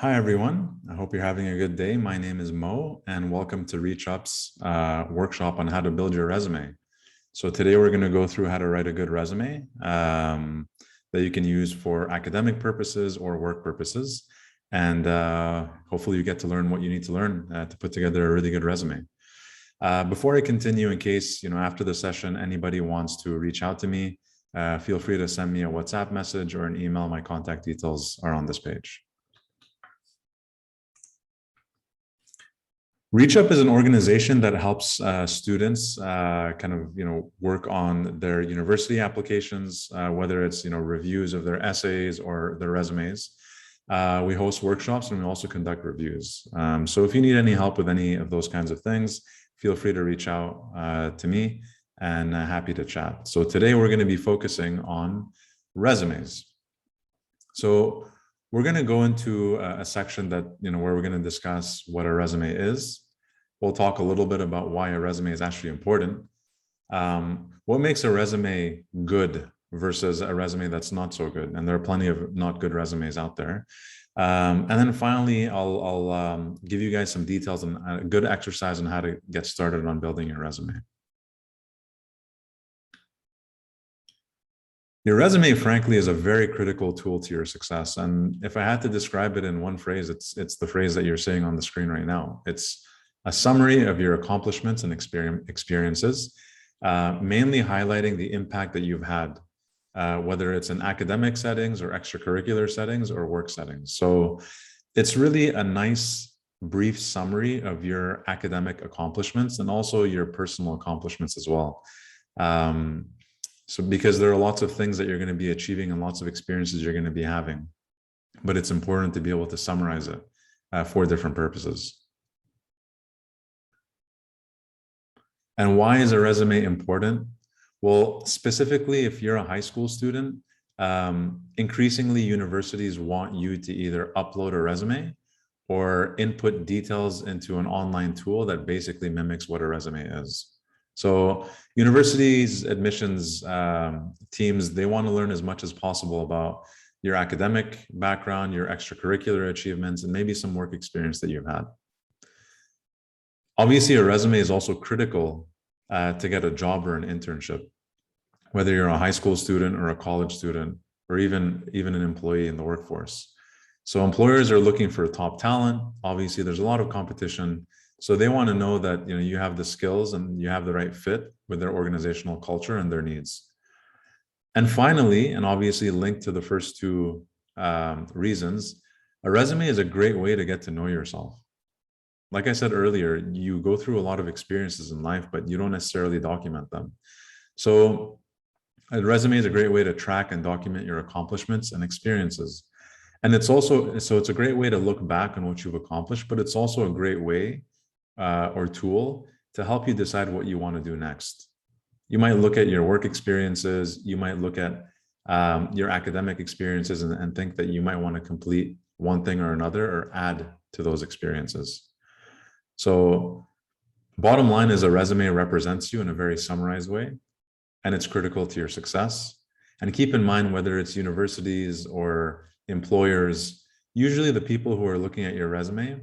Hi, everyone. I hope you're having a good day. My name is Mo, and welcome to ReachUp's workshop on how to build your resume. So today we're going to go through how to write a good resume that you can use for academic purposes or work purposes. And hopefully you get to learn what you need to learn to put together a really good resume. Before I continue, in case, after the session, anybody wants to reach out to me, feel free to send me a WhatsApp message or an email. My contact details are on this page. ReachUp is an organization that helps students work on their university applications, whether it's reviews of their essays or their resumes. We host workshops and we also conduct reviews. So if you need any help with any of those kinds of things, feel free to reach out to me, and happy to chat. So today we're going to be focusing on resumes. So we're going to go into a section that where we're going to discuss what a resume is. We'll talk a little bit about why a resume is actually important. What makes a resume good versus a resume that's not so good? And there are plenty of not good resumes out there. And then finally, I'll give you guys some details on a good exercise on how to get started on building your resume. Your resume, frankly, is a very critical tool to your success. And if I had to describe it in one phrase, it's the phrase that you're seeing on the screen right now. It's a summary of your accomplishments and experiences, mainly highlighting the impact that you've had, whether it's in academic settings or extracurricular settings or work settings. So it's really a nice, brief summary of your academic accomplishments and also your personal accomplishments as well. So because there are lots of things that you're going to be achieving and lots of experiences you're going to be having, but it's important to be able to summarize it for different purposes. And why is a resume important? Well, specifically, if you're a high school student, increasingly universities want you to either upload a resume or input details into an online tool that basically mimics what a resume is. So universities, admissions teams, they want to learn as much as possible about your academic background, your extracurricular achievements, and maybe some work experience that you've had. Obviously, a resume is also critical to get a job or an internship, whether you're a high school student or a college student, or even an employee in the workforce. So employers are looking for top talent. Obviously, there's a lot of competition. So they want to know that you have the skills and you have the right fit with their organizational culture and their needs. And finally, and obviously linked to the first two reasons, a resume is a great way to get to know yourself. Like I said earlier, you go through a lot of experiences in life, but you don't necessarily document them. So a resume is a great way to track and document your accomplishments and experiences. And it's a great way to look back on what you've accomplished, but it's also a great way or tool to help you decide what you want to do next. You might look at your work experiences, you might look at your academic experiences and think that you might want to complete one thing or another or add to those experiences. So bottom line is a resume represents you in a very summarized way, and it's critical to your success. And keep in mind, whether it's universities or employers, usually the people who are looking at your resume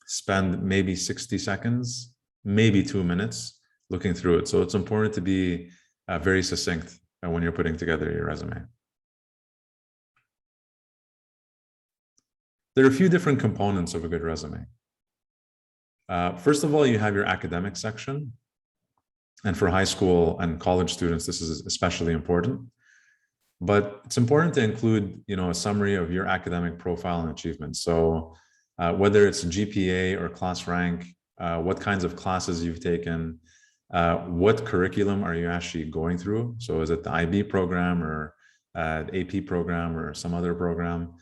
spend maybe 60 seconds, maybe 2 minutes looking through it. So it's important to be very succinct when you're putting together your resume. There are a few different components of a good resume. First of all, you have your academic section. And for high school and college students, this is especially important. But it's important to include, a summary of your academic profile and achievements. So whether it's GPA or class rank, what kinds of classes you've taken, what curriculum are you actually going through? So is it the IB program or AP program or some other program?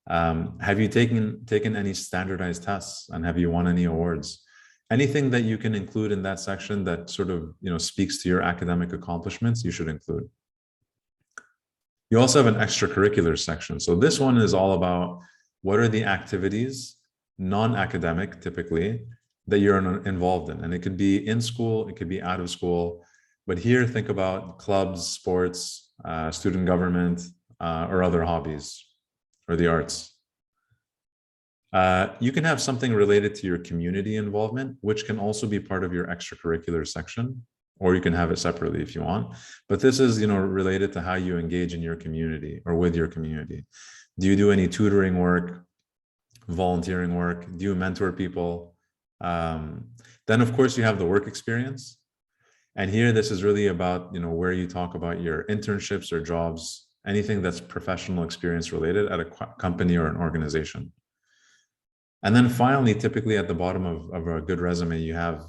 Have you taken any standardized tests, and have you won any awards? Anything that you can include in that section that sort of speaks to your academic accomplishments, you should include. You also have an extracurricular section. So this one is all about what are the activities, non-academic typically, that you're involved in. And it could be in school, it could be out of school. But here, think about clubs, sports, student government, or other hobbies, or the arts. You can have something related to your community involvement, which can also be part of your extracurricular section, or you can have it separately if you want. But this is, related to how you engage in your community or with your community. Do you do any tutoring work, volunteering work? Do you mentor people? Then, of course, you have the work experience. And here, this is really about, where you talk about your internships or jobs, anything that's professional experience related at a company or an organization. And then finally, typically at the bottom of a good resume, you have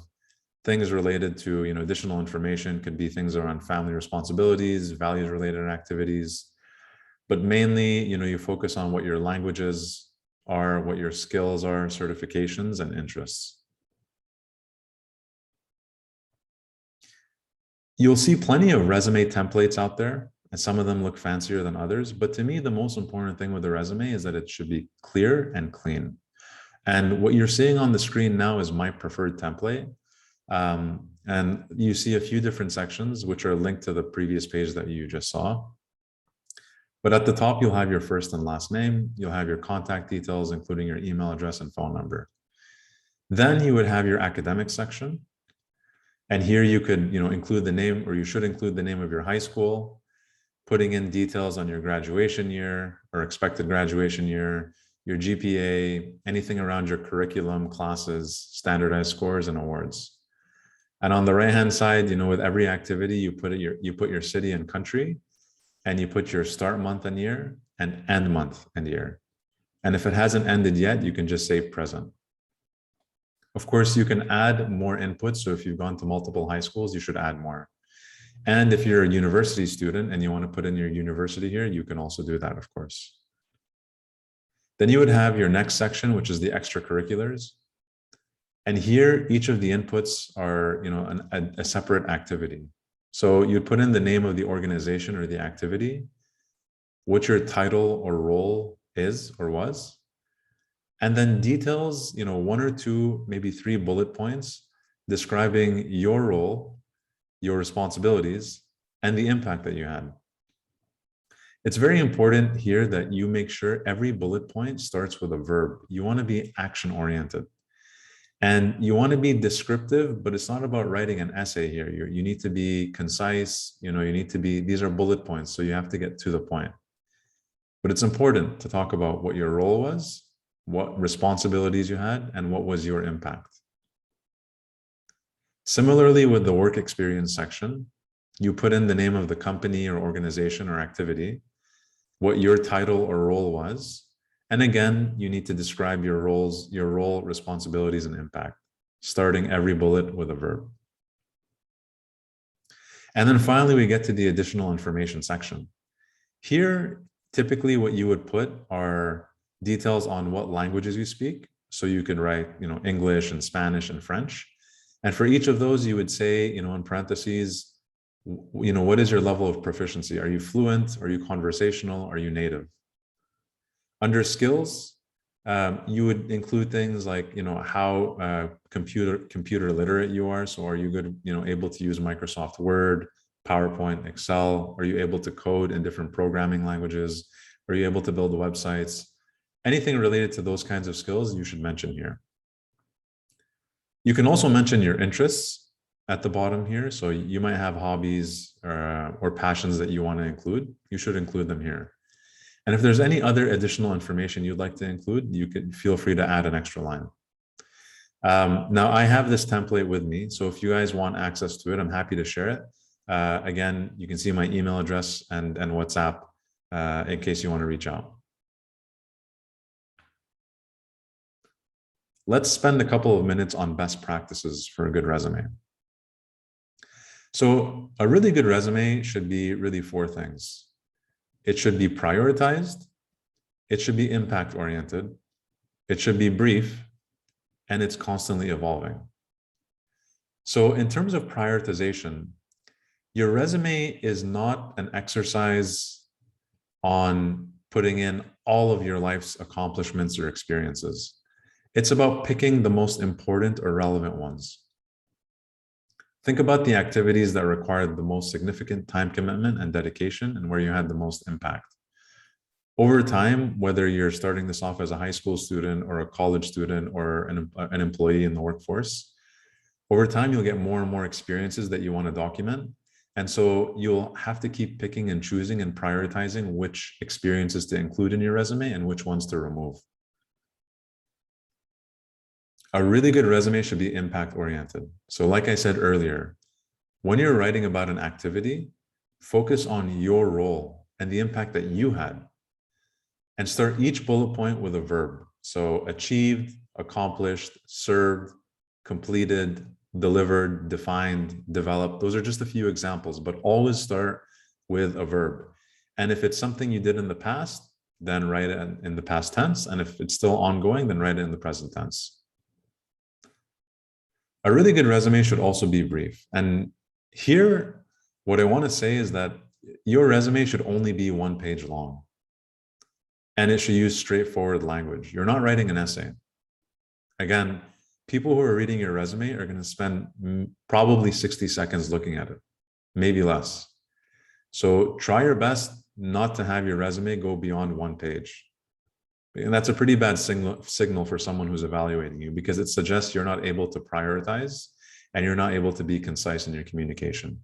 things related to, additional information. Could be things around family responsibilities, values related activities, but mainly, you focus on what your languages are, what your skills are, certifications, and interests. You'll see plenty of resume templates out there, and some of them look fancier than others. But to me, the most important thing with a resume is that it should be clear and clean. And what you're seeing on the screen now is my preferred template. And you see a few different sections, which are linked to the previous page that you just saw. But at the top, you'll have your first and last name. You'll have your contact details, including your email address and phone number. Then you would have your academic section. And here you could, include the name, or you should include the name of your high school, putting in details on your graduation year or expected graduation year, your GPA, anything around your curriculum, classes, standardized scores, and awards. And on the right-hand side, with every activity, you put your city and country, and you put your start month and year and end month and year. And if it hasn't ended yet, you can just say present. Of course, you can add more input. So if you've gone to multiple high schools, you should add more. And if you're a university student and you want to put in your university here, you can also do that, of course. Then you would have your next section, which is the extracurriculars. And here, each of the inputs are, a separate activity. So you'd put in the name of the organization or the activity, what your title or role is or was, and then details, 1 or 2, maybe 3 bullet points describing your role, your responsibilities, and the impact that you had. It's very important here that you make sure every bullet point starts with a verb. You want to be action-oriented. And you want to be descriptive, but it's not about writing an essay here. You need to be concise, these are bullet points, so you have to get to the point. But it's important to talk about what your role was, what responsibilities you had, and what was your impact. Similarly, with the work experience section, you put in the name of the company or organization or activity, what your title or role was. And again, you need to describe your role, responsibilities, and impact, starting every bullet with a verb. And then finally, we get to the additional information section. Here, typically what you would put are details on what languages you speak. So you could write, English and Spanish and French. And for each of those, you would say, in parentheses, what is your level of proficiency? Are you fluent? Are you conversational? Are you native? Under skills, you would include things like, how computer literate you are. So are you good, able to use Microsoft Word, PowerPoint, Excel? Are you able to code in different programming languages? Are you able to build websites? Anything related to those kinds of skills, you should mention here. You can also mention your interests at the bottom here. So you might have hobbies or passions that you want to include. You should include them here. And if there's any other additional information you'd like to include, you can feel free to add an extra line. Now I have this template with me. So if you guys want access to it, I'm happy to share it. Again, you can see my email address and WhatsApp in case you want to reach out. Let's spend a couple of minutes on best practices for a good resume. So a really good resume should be really 4 things. It should be prioritized, it should be impact-oriented, it should be brief, and it's constantly evolving. So in terms of prioritization, your resume is not an exercise on putting in all of your life's accomplishments or experiences. It's about picking the most important or relevant ones. Think about the activities that required the most significant time commitment and dedication and where you had the most impact. Over time, whether you're starting this off as a high school student or a college student or an employee in the workforce, over time, you'll get more and more experiences that you want to document. And so you'll have to keep picking and choosing and prioritizing which experiences to include in your resume and which ones to remove. A really good resume should be impact oriented. So like I said earlier, when you're writing about an activity, focus on your role and the impact that you had, and start each bullet point with a verb. So achieved, accomplished, served, completed, delivered, defined, developed. Those are just a few examples, but always start with a verb. And if it's something you did in the past, then write it in the past tense. And if it's still ongoing, then write it in the present tense. A really good resume should also be brief. And here, what I want to say is that your resume should only be 1 page long. And it should use straightforward language. You're not writing an essay. Again, people who are reading your resume are going to spend probably 60 seconds looking at it, maybe less. So try your best not to have your resume go beyond 1 page. And that's a pretty bad signal for someone who's evaluating you, because it suggests you're not able to prioritize and you're not able to be concise in your communication.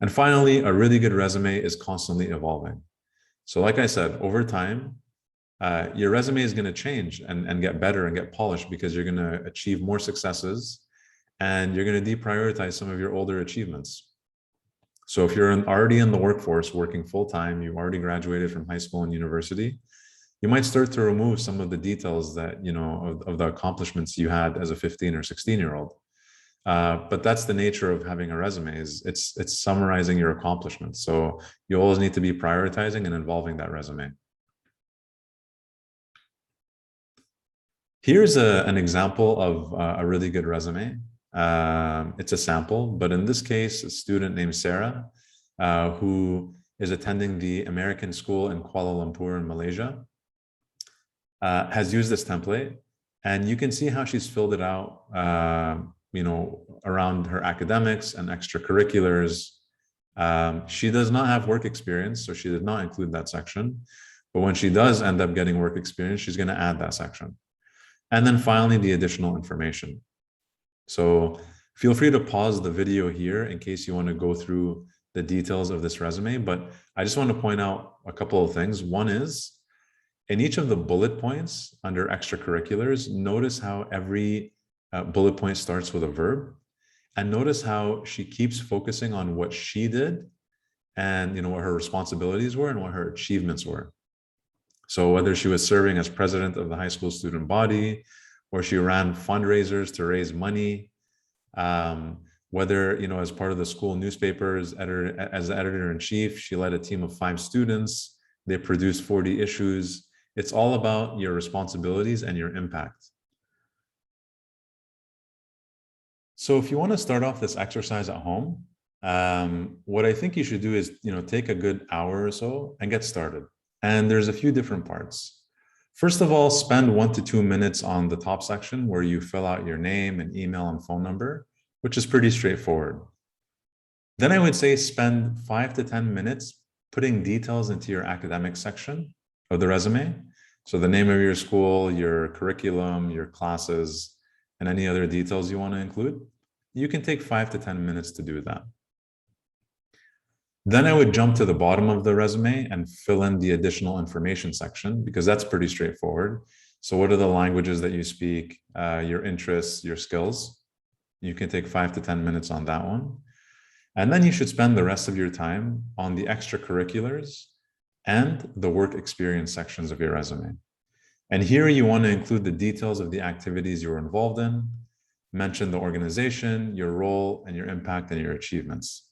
And finally, a really good resume is constantly evolving. So like I said, over time, your resume is going to change and get better and get polished, because you're going to achieve more successes and you're going to deprioritize some of your older achievements. So if you're already in the workforce working full-time, you've already graduated from high school and university, you might start to remove some of the details that, you know, of the accomplishments you had as a 15 or 16-year-old. But that's the nature of having a resume, is it's summarizing your accomplishments. So you always need to be prioritizing and involving that resume. Here's an example of a really good resume. It's a sample, but in this case, a student named Sarah, who is attending the American School in Kuala Lumpur in Malaysia, has used this template, and you can see how she's filled it out, you know, around her academics and extracurriculars. She does not have work experience, so she did not include that section. But when she does end up getting work experience, she's going to add that section. And then finally, the additional information. So feel free to pause the video here in case you want to go through the details of this resume. But I just want to point out a couple of things. One is, in each of the bullet points under extracurriculars, notice how every bullet point starts with a verb, and notice how she keeps focusing on what she did and, you know, what her responsibilities were and what her achievements were. So whether she was serving as president of the high school student body, or she ran fundraisers to raise money, whether, you know, as part of the school newspapers, as the editor-in-chief, she led a team of 5 students. They produced 40 issues. It's all about your responsibilities and your impact. So if you want to start off this exercise at home, what I think you should do is, you know, take a good hour or so and get started. And there's a few different parts. First of all, spend 1 to 2 minutes on the top section where you fill out your name and email and phone number, which is pretty straightforward. Then I would say spend 5 to 10 minutes putting details into your academic section of the resume. So the name of your school, your curriculum, your classes, and any other details you want to include. You can take 5 to 10 minutes to do that. Then I would jump to the bottom of the resume and fill in the additional information section, because that's pretty straightforward. So what are the languages that you speak, your interests, your skills? You can take 5 to 10 minutes on that one. And then you should spend the rest of your time on the extracurriculars and the work experience sections of your resume. And here you want to include the details of the activities you're involved in, mention the organization, your role, and your impact and your achievements.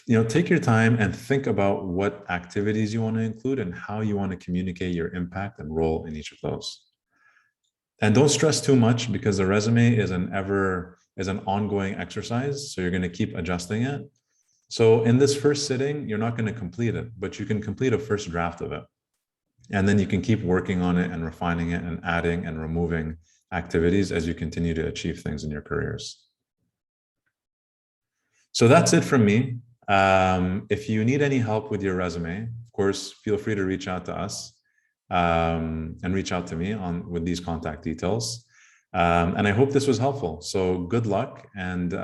You know, take your time and think about what activities you want to include and how you want to communicate your impact and role in each of those. And don't stress too much, because the resume is an ongoing exercise. So you're going to keep adjusting it. So in this first sitting, you're not going to complete it, but you can complete a first draft of it. And then you can keep working on it and refining it and adding and removing activities as you continue to achieve things in your careers. So that's it from me. If you need any help with your resume, of course, feel free to reach out to us and reach out to me with these contact details. And I hope this was helpful. So good luck. And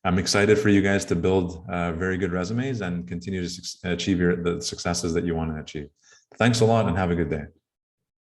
I'm excited for you guys to build very good resumes and continue to achieve the successes that you want to achieve. Thanks a lot and have a good day.